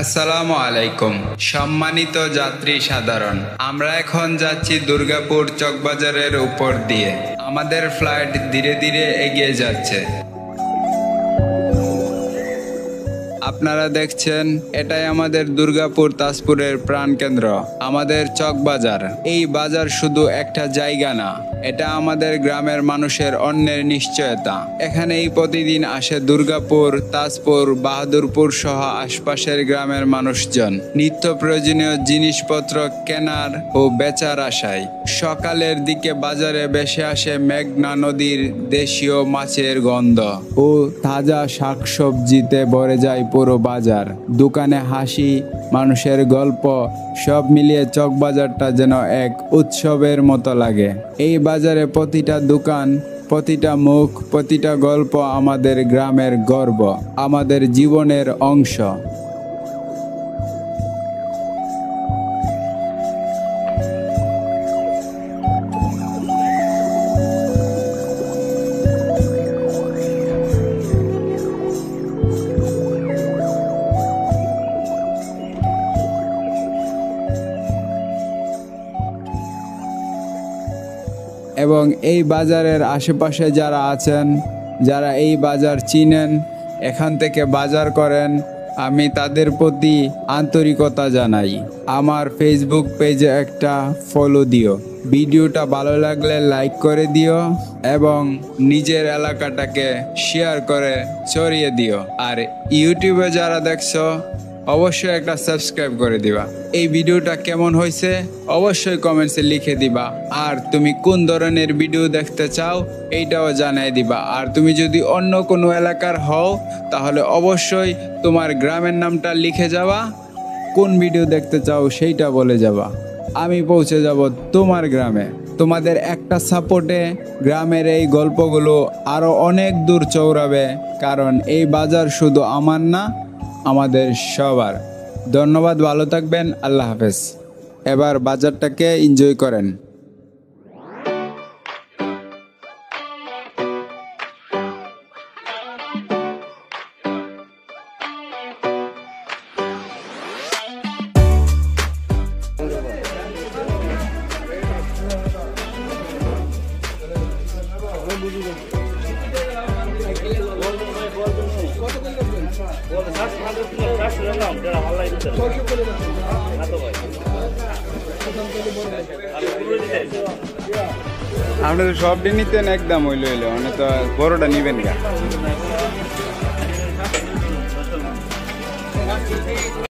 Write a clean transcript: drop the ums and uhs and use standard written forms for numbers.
আসসালামু আলাইকুম সম্মানিত যাত্রী সাধারণ, আমরা এখন যাচ্ছি দুর্গাপুর চকবাজারের উপর দিয়ে। আমাদের ফ্লাইট ধীরে ধীরে এগিয়ে যাচ্ছে। আপনারা দেখছেন এটাই আমাদের দুর্গাপুর তাজপুরের প্রাণকেন্দ্র, আমাদের চকবাজার। এই বাজার শুধু একটা জায়গা না, এটা আমাদের গ্রামের মানুষের অন্যের নিশ্চয়তা। এখানেই প্রতিদিন আসে দুর্গাপুর, তাজপুর, বাহাদুরপুর সহ আশপাশের গ্রামের মানুষজন নিত্য প্রয়োজনীয় জিনিসপত্র কেনার ও বেচার আশায়। সকালের দিকে বাজারে ভেসে আসে মেঘনা নদীর দেশীয় মাছের গন্ধ ও তাজা শাকসবজিতে ভরে যায় পুরো বাজার। দোকানে হাসি, মানুষের গল্প, সব মিলিয়ে চকবাজারটা যেন এক উৎসবের মতো লাগে। এই বাজারে প্রতিটা দোকান, প্রতিটা মুখ, প্রতিটা গল্প আমাদের গ্রামের গর্ব, আমাদের জীবনের অংশ। এবং এই বাজারের আশেপাশে যারা আছেন, যারা এই বাজার চিনেন, এখান থেকে বাজার করেন, আমি তাদের প্রতি আন্তরিকতা জানাই। আমার ফেসবুক পেজে একটা ফলো দিও, ভিডিওটা ভালো লাগলে লাইক করে দিও এবং নিজের এলাকাটাকে শেয়ার করে ছড়িয়ে দিও। আর ইউটিউবে যারা দেখছো অবশ্যই একটা সাবস্ক্রাইব করে দিবা। এই ভিডিওটা কেমন হয়েছে অবশ্যই কমেন্টসে লিখে দিবা। আর তুমি কোন ধরনের ভিডিও দেখতে চাও এইটাও জানাই দিবা। আর তুমি যদি অন্য কোনো এলাকার হও তাহলে অবশ্যই তোমার গ্রামের নামটা লিখে যাবা, কোন ভিডিও দেখতে চাও সেইটা বলে যাবা। আমি পৌঁছে যাব তোমার গ্রামে। তোমাদের একটা সাপোর্টে গ্রামের এই গল্পগুলো আরও অনেক দূর চৌড়াবে, কারণ এই বাজার শুধু আমার না, আমাদের সবার। ধন্যবাদ, ভালো থাকবেন, আল্লাহ হাফেজ। এবার বাজারটাকে এনজয় করেন। আপনি তো সবটি নিতেন একদম হইলো, মানে তো বড়টা নিবেন গা।